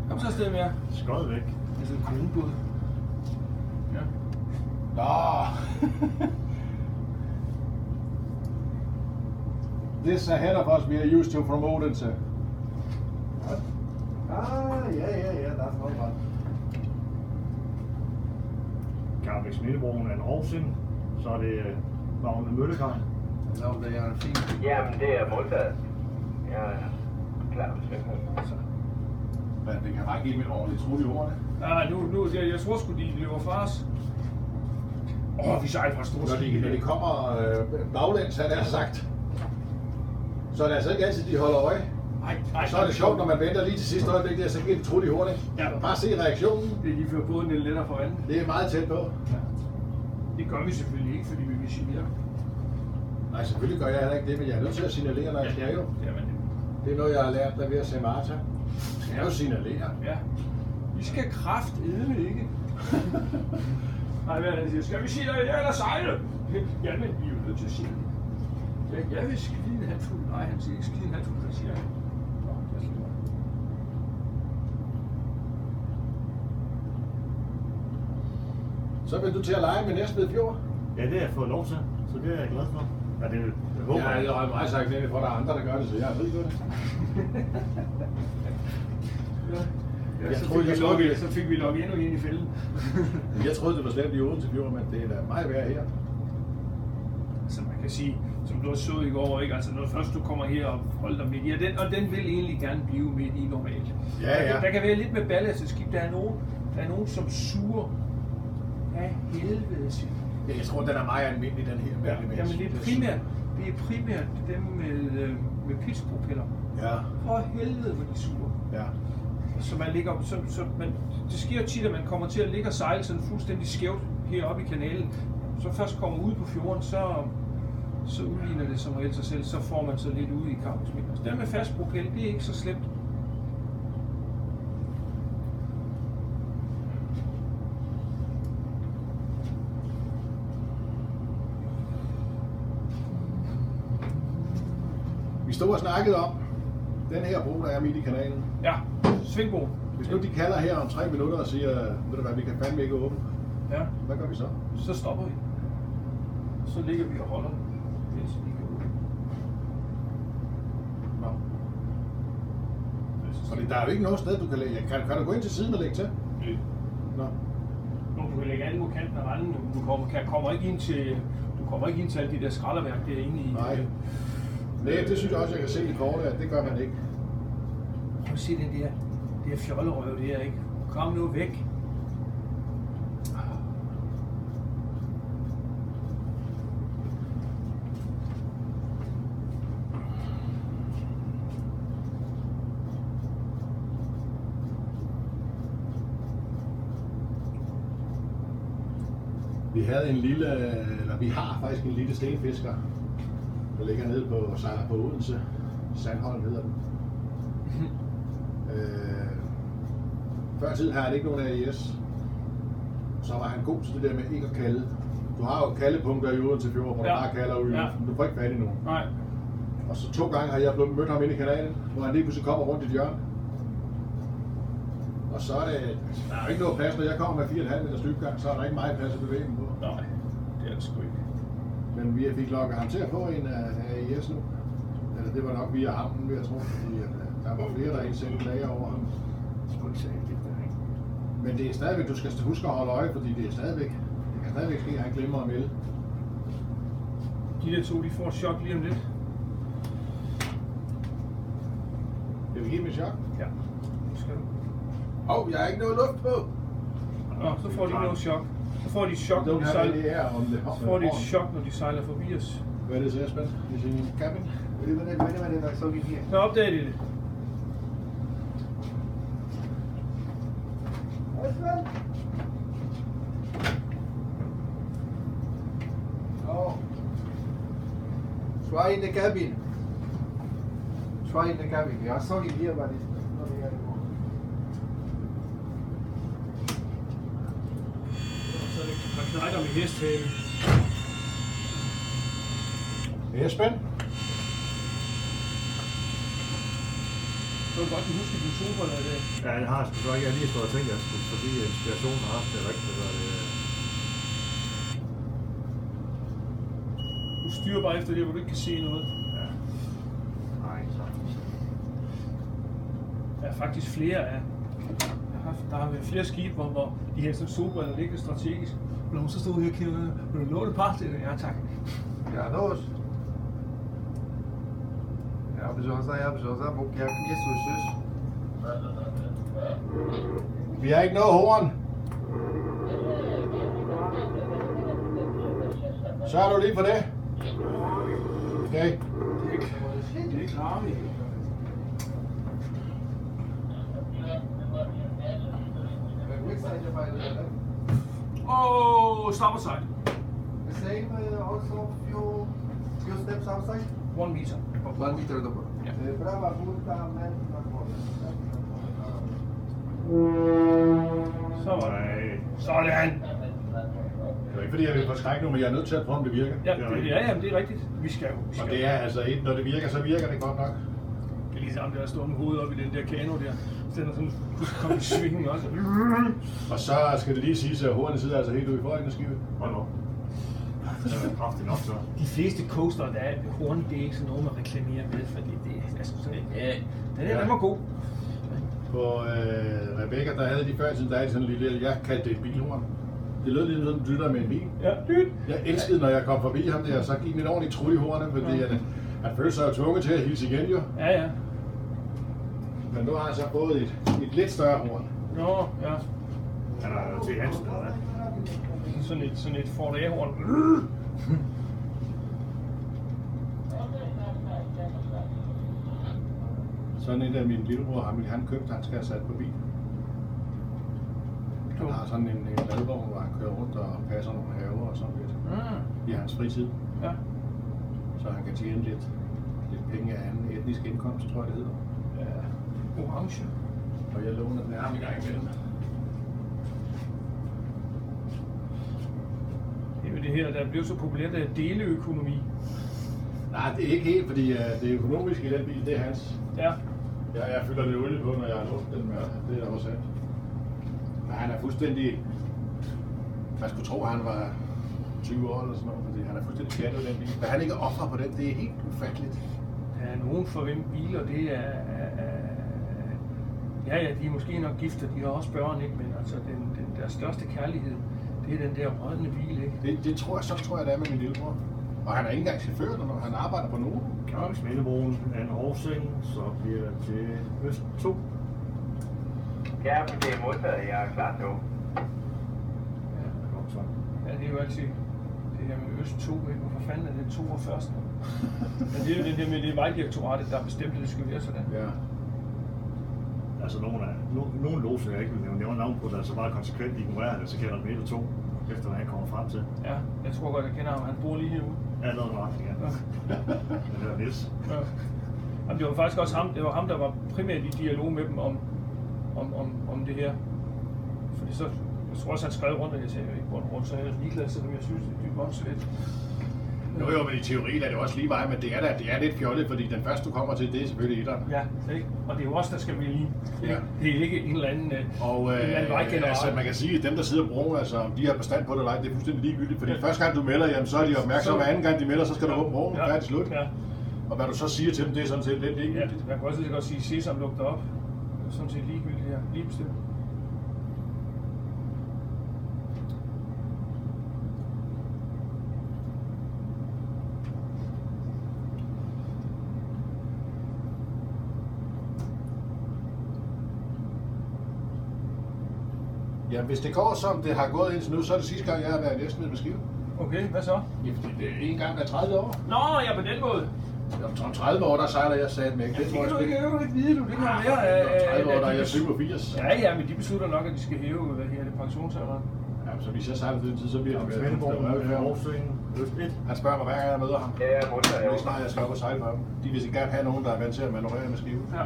Kom så afsted med jer. Skød væk. Det er sådan en kronebåd. Ja. Nå. This ahead of us we are used to from Odense. Ja, der er forholdt. Karlbæk Smittebroen er en Aarhusen, så er det Magne Møllekaj. Nå, det er fint. Jamen, det er modtaget. Ja, klar til sving. Men det kan bare give dem et ordentligt trut i ordene. Ja, nu, jeg tror sgu, de løber fra os. Vi sejler fra store Når de kommer baglæns, han er sagt, så er det altså ikke altid, de holder øje. Nej, Så er det sjovt, når man venter lige til sidste øjeblik, der så giver det trut i hovedet. Ja. Bare se reaktionen. Det er lige før båden lidt lettere for vandet. Det er meget tæt på. Ja. Det gør vi selvfølgelig ikke, fordi vi vil signalere. Nej, selvfølgelig gør jeg heller ikke det, men jeg er nødt til at signalere, når jeg skal jo. Jamen, Det er noget, jeg har lært dig ved at se Martha. Jeg skal jo signalere. ja. Vi skal kraftedeme ikke. Nej, hvad er det, jeg siger? Skal vi signalere eller sejle? Jamen, vi er jo nødt til at signalere. Jeg vil skide en handfuld. Nej, han siger ikke skide en handfuld, han siger. Nå, jeg slutter. Så vil du til at lege med Næstved Fjord? Ja, det har jeg fået lov til, så det er jeg glad for. Ja, det håber Jeg jeg. har meget sagt nemlig for, at der er andre, der gør det, så jeg er fri på det. Ja, så fik vi lukket endnu ind i fælden. Jeg troede, det var slemt i Odense Fjord, men det er da meget værd her. Så man kan sige, som du også så i går, ikke? Altså når først du kommer her og holder dig midt i, og den vil egentlig gerne blive midt i normalt. Ja. Der kan være lidt med ballastskib. Der er nogen som suger af helvede sig. Ja, jeg tror, den er meget almindelig, den her. Jamen det er primært dem med pitchpropeller. Ja. For helvede, hvor de suger. Ja. Så man ligger, det sker tit, at man kommer til at ligge og sejle sådan fuldstændig skævt heroppe i kanalen. Så først kommer ud på fjorden, så udligner det som regel sig selv, så får man så lidt ude i Karlsminde. Så der med fast propel, det er ikke så slemt. Vi stod og snakkede om den her bro, der er midt i kanalen. Ja, Svingbo. Hvis nu de kalder her om 3 minutter og siger, ved du hvad, vi kan fandme ikke åbne. Ja, Hvad gør vi så? så stopper vi. Så ligger vi og holder, hvis vi kan åbne. Nå. Fordi der er jo ikke noget sted, du kan lægge. Kan du gå ind til siden og lægge til? Nå. Du kan lægge alt mod kanten af randen. Du kommer ikke ind til alle de der skralderværk derinde i. Nej. Nej, det synes jeg også, jeg kan se i kortet, at det gør man ikke. Prøv at se det her fjollerøv der, ikke? Kom nu væk. Vi har faktisk en lille stenfisker, der ligger nede på sejler på Odense. Sandholm hedder den. Før tiden har han ikke nogen AIS. Så var han god til det der med ikke at kalde. Du har jo kaldepunkter i Odense Fjord, hvor du bare kalder ud. Ja. Du får ikke fat i nogen. Nej. Og så 2 gange har jeg mødt ham inde i kanalen, hvor han lige pludselig kommer rundt i et hjørne. Og så er det, der er jo ikke noget plads, når jeg kommer med 4,5 meters dybgang, så er der ikke meget plads at bevæge dem på. Nej, det er det sgu ikke. Men vi fik lokket ham til at få en AIS nu. Eller det var nok via havnen, vil jeg tro, fordi der var flere, der indsendte klager over ham. Men det er stadigvæk, du skal huske at holde øje, fordi det kan stadigvæk ske, at han glemmer at melde. De der to, de får et chok lige om lidt. Vil vi give dem et chok? Ja. Skal du? Jeg har ikke noget luft på. Nå, så får de noget chok. Så får de et chok, når de sejler. Så får de et chok, når de sejler forbi os. Hvad er det så, Esben? I sin cabin? Hvad er det, der så vi her? Så opdager de det. Oh. Try in the cabin. Try in the cabin. I saw it here, but it's not here anymore. Så det knejder med hesthale. Esben? var godt, du husker din solbriller i dag. Ja, det har jeg sgu så ikke. Jeg har lige stået og tænkt, at jeg skulle, fordi inspirationen har haft det rigtigt. Du styrer bare efter det, hvor du ikke kan se noget. Ja. Nej, så. Der er faktisk flere af. Der har været flere skibe, hvor de her solbriller ligger strategisk. Når man så stod her og kigger, vil du låne et par til det? Ja, tak. Ja, dos. Ja, bezosa, porque aqui é sushi. Vi har ikke noget horn. Så er du lige for det. Okay. Det klarer vi. Oh, stop aside. The same also few steps outside. 1 meter. 1 meter double. Yeah. Brava, multa, man, Så var det. Nej. Sådan. Det er ikke fordi, jeg vil forskrække nu, men jeg er nødt til at prøve, om det virker. Ja, det er rigtigt. Vi skal jo. Og det er altså et, når det virker, så virker det godt nok. Det er ligesom det, der står med hovedet op i den der kano der. Så den er sådan, du skal komme i svingen også. Og så skal det lige siges, at hornet sidder altså helt ude i foran af skibet. Hold nu. Det er kraftigt nok så. De fleste coaster, der er horn, det er ikke sådan noget, man reklamerer med, fordi det er altså sådan et, den var god. På Rebecca, der havde de før tiden, der er sådan en lille, jeg kaldte det et bilhorn. Det lød lidt sådan, dytter med en bil. Ja, dyt. Jeg elskede, når jeg kom forbi ham der, så gik min ordentligt trud i hornet, fordi han følte sig jo tvunget til at hilse igen jo. Ja. Men nu har han så fået et lidt større horn. Nå, ja. Han er til Hansen, eller hvad? Sådan et Ford A-horn. Sådan et af min lillebror, han købte, han skal have sat på bil. Han har sådan en ladvogn, hvor han kører rundt og passer nogle haver og sådan lidt. I hans fritid. Ja. Så han kan tjene lidt penge af anden etnisk indkomst, tror jeg det hedder. Ja. Orange. Og jeg låner den af ham i gang imellem. Det er jo det her, der bliver så populært af deleøkonomi. Nej, det er ikke helt, fordi det økonomiske i den bil, det er hans. Ja. Jeg fylder lidt olie på, når jeg har lånt den med. Det er da også sandt. Men han er fuldstændig... Man skulle tro, at han var 20 år eller sådan noget, fordi han er fuldstændig skattet den bil. Men han ikke offer på den, det er helt ufatteligt. Der er nogen for hvem biler, det er... Ja, de er måske nok gift, og de har også børn, ikke? Men altså, deres største kærlighed, det er den der rådne bil, ikke? Det tror jeg, så tror jeg, det er med min lillebror. Og han er ikke engang chauffør, når han arbejder på nogen. Karlsmindebroen er en Aarhusing, så bliver det til Øst 2. Ja, men det er modtaget. Jeg er klar nu. Godt så. Ja, det er jo altid det her med Øst 2, ikke? Hvorfor fanden er det 42 nu? Men det er jo det der med det Vejdirektoratet, der bestemte, at det skulle være sådan. Ja. Altså nogle loser, jeg ikke vil nævne navn på, der er så meget konsekvent ignorerer det, så kalder den 1 og 2, efter hvad han kommer frem til. Ja, jeg tror godt, jeg kender ham. Han bor lige herude. Ja, noget nøjagtigt, ja. Det hedder Niels. Ja. Jamen, det var faktisk også ham, der var primært i dialog med dem om det her. Fordi så, jeg tror også, han skrev rundt, og jeg sagde, ikke rundt, så jeg er ligeglad, selvom jeg synes, det er dybt åndssvagt. Jo, men i teorien er det også lige meget, men det er lidt fjollet, fordi den første, du kommer til, det er selvfølgelig etteren. Ja, ikke? Og det er jo også der skal vælge. Ja. Det er ikke en eller anden, Og altså, man kan sige, at dem, der sidder på broen, altså, om de har bestand på det eller ej, det er fuldstændig ligegyldigt. Fordi første gang du melder, jamen, så er de opmærksomme, og anden gang de melder, så skal du åbne broen, færdig slut. Ja. Og hvad du så siger til dem, det er sådan set lidt ligegyldigt. Ja, man kan også godt sige, Sesam lugter op. Det er sådan set ligegyldigt her, lige bestemt. Ja, hvis det går som det har gået indtil nu, så er det sidste gang, jeg har været næsten med skive. Okay, hvad så? Ja, fordi det er en gang hver 30 år. Nå, ja, på den måde. Om 30 år, der sejler jeg sat med. Det kan du ikke vide, du. Det kan være af... 30 år, der er jeg 87. Ja, men de beslutter nok, at de skal hæve, hvad her det pensionsalderen. Ja, så hvis jeg sejler til den tid, så bliver det... Karlsmindebroen er Aarhusing, Øst 1. Han spørger mig, hver gang jeg møder ham. Ja, jeg er modtaget. Det er snart, jeg skal op og sejle for ham. De vil gerne have nogen, der er vant til at manøvrere med skive. Ja.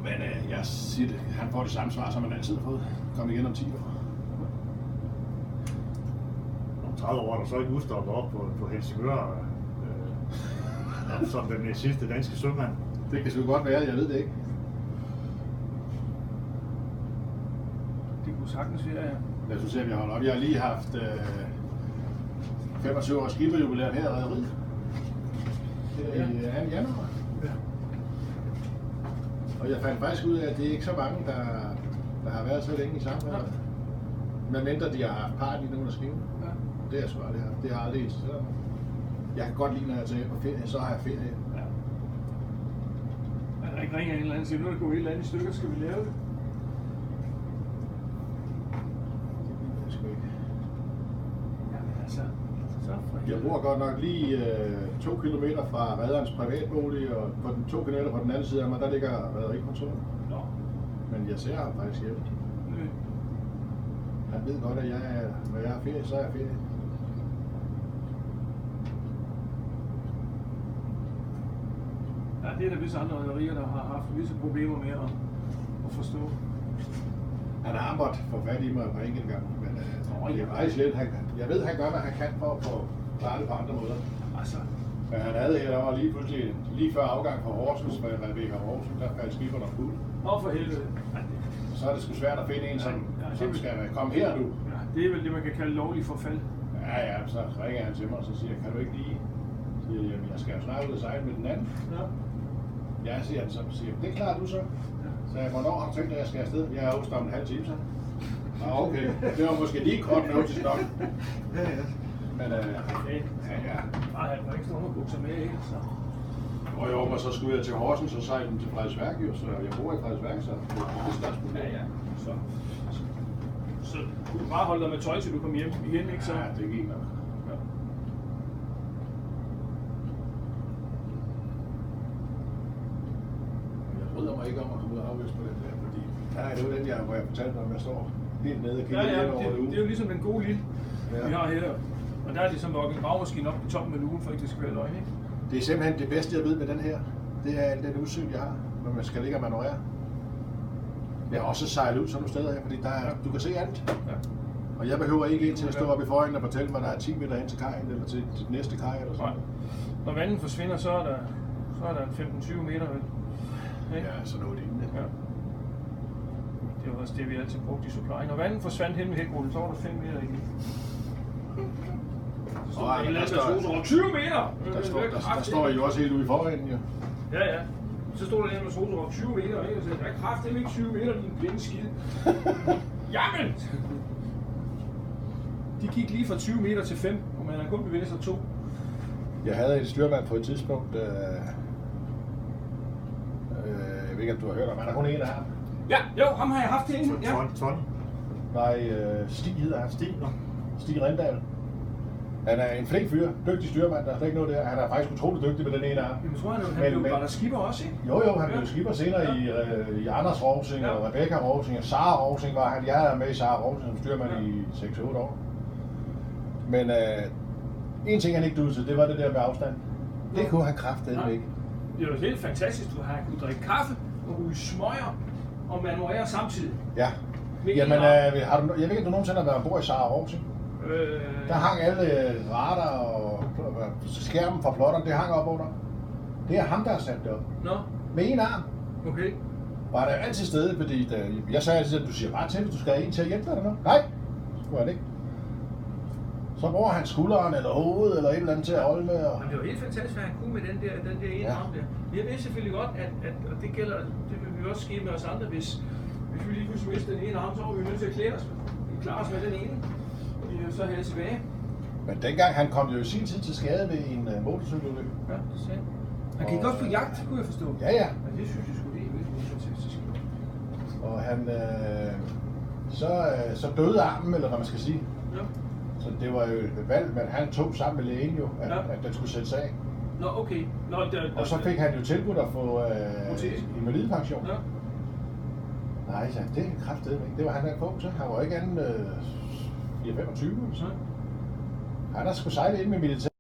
Men jeg siger det, han får det samme svar, som han altid har fået. Kom igen om 10 år. Om 30 år er der så ikke udstoppet op på Helsingør. som den sidste danske sømand. Det kan sgu godt være, jeg ved det ikke. Det kunne sagtens være, ja. Lad os se, om jeg holder op. Jeg har lige haft 25 års skipperjubilæum her i rederiet. Her i 2. januar. Ja. Og jeg fandt faktisk ud af, at det er ikke så mange, der har været så længe i samme alder. Men mindre de har haft part i nogle af skibene. Ja. Det er jeg sgu aldrig haft. Det har jeg aldrig interesseret mig. Jeg kan godt lide, når jeg tager på ferie, så har jeg ferie. Ja. Der ikke ringer en eller anden og siger, nu er det gået et eller andet i stykker, skal vi lave det? Det er sgu ikke. Jamen altså, så for Jeg helvede. bor godt nok lige 2 kilometer fra rederens privatbolig, og på den 2 kilometer på den anden side af mig, der ligger rederikontoret. Nå, Men jeg ser ham faktisk hjemme. nø. Han ved godt, at når jeg er ferie, så er jeg ferie. Ja, det er der visse andre rederier, der har haft visse problemer med at forstå. Han har måttet få fat i mig på enkelt gang, men det er meget slet. Jeg ved, han gør, hvad han kan for at få klare det på andre måder. Altså, Men han havde her, der var lige pludselig, lige før afgang fra Horsens med Rebecca Horsens, der faldt skiberne fuld. nå for helvede. Ja, Så er det sgu svært at finde en, som skal komme her nu. ja, det er vel det, man kan kalde lovlig forfald. Ja, så ringer han til mig, og så siger jeg, kan du ikke lige? Så siger jeg, jamen, jeg skal jo snart ud og sejle med den anden. Ja. Ja, siger han så. Siger, det klarer du så. Så jeg, hvornår har du tænkt, at jeg skal afsted? Jeg er afsted om en halv time, så. Nå, okay. Det var måske lige kort notice nok. Ja, ja. Men ja. Nej, han var ikke stå og bukser med, ikke? Så. Og jo, og så skulle jeg til Horsens og sejle til Frederiksværk, jo, så jeg bor i Frederiksværk, så det er størst problem. Ja. Så du bare holde dig med tøj, til du kommer hjem igen, ikke? Så. Ja, det gik nok. Ja. Jeg bryder mig ikke om at komme ud og afvise på den der, fordi det var den, hvor jeg fortalte om, jeg står helt nede og kigger Ja, lidt over det det er jo ligesom den gode lille, Ja. vi har her. Og der er ligesom nok en gravmaskine op på toppen af lugen, for ikke det skal være løgn, ikke? Det er simpelthen det bedste, jeg ved med den her. Det er alt den udsyn, jeg har, når man skal ligge og manøvrere. Jeg har også sejlet ud sådan nogle steder her, fordi du kan se alt. Ja. Og jeg behøver ikke ind til at stå oppe i forhængen og fortælle mig, at der er 10 meter hen til kajen, eller til den næste kaj, eller sådan Nej. Når vandet forsvinder, så er der 15-20 meter, vel? Ikke? Ja, sådan noget lignende. Ja. Det var også det, vi altid brugte i supply. Når vandet forsvandt hen ved hækrullen, så var der 5 meter igen. Så stod der en eller anden matrose over 20 meter! Der står I jo også helt ude i forhængen, jo. Ja. Så stod der en matrose over 20 meter, ikke? Og så sagde, der er kraftedeme ikke 20 meter, din blinde skid. Jamen! De gik lige fra 20 meter til 5, og man har kun bevæget sig 2. Jeg havde en styrmand på et tidspunkt, jeg ved ikke, om du har hørt om, han er kun en af ham. Ja, jo, ham har jeg haft til. Ja. Ton. Nej, Stig hedder han. Stig Rindal. Han er en flink fyr, dygtig styrmand, der er slet ikke noget der. Han er faktisk utrolig dygtig med den ene arm. Jamen, tror jeg, han blev bare der skipper også, ikke? Jo, han blev skipper senere i Anders Rovsing og Rebecca Rovsing og Sara Rovsing var han. Jeg er med i Sara Rovsing som styrmand i 6-8 år. Men en ting han ikke duede til, det var det der med afstand. Det kunne han kraftedeme ikke. Det er jo helt fantastisk, at han kunne drikke kaffe og ryge smøger og manøvrere samtidig. Ja. Jamen, jeg ved ikke, om du nogensinde har været ombord i Sara Rovsing. Der hang alle radar og skærmen fra plotteren, det hang op under. Det er ham, der har sat det op. Nå, Med en arm okay. var der altid stedet, fordi jeg sagde altid, at du siger bare til, hvis du skal have en til at hjælpe dig eller noget. Nej, det skulle han ikke. Så bruger han skulderen eller hovedet eller et eller andet til at holde med. Men det var helt fantastisk, hvad han kunne med den der ene arm der. Jeg ved selvfølgelig godt, at og det gælder, det vil vi også ske med os andre, hvis vi lige pludselig mister den ene arm, så var vi nødt til at klæde os. Vi klarer os med den ene, og vi er så her tilbage. Men dengang han kom jo i sin tid til skade ved en motorcykelulykke. Ja, det sagde han. Han gik også på jagt, kunne jeg forstå. Ja. Men det synes jeg sgu, det er virkelig fantastisk. Og han, så døde armen, eller hvad man skal sige. Ja. Så det var jo et valg, men han tog sammen med lægen jo, at den skulle sættes af. Nå, okay. Nå, Og så fik han jo tilbudt at få invalidepension. Ja. Nej, så det er kraftedeme ikke. Det var han der på til. Han var ikke anden 25 eller sådan. Han har sgu sejlet ind med militær.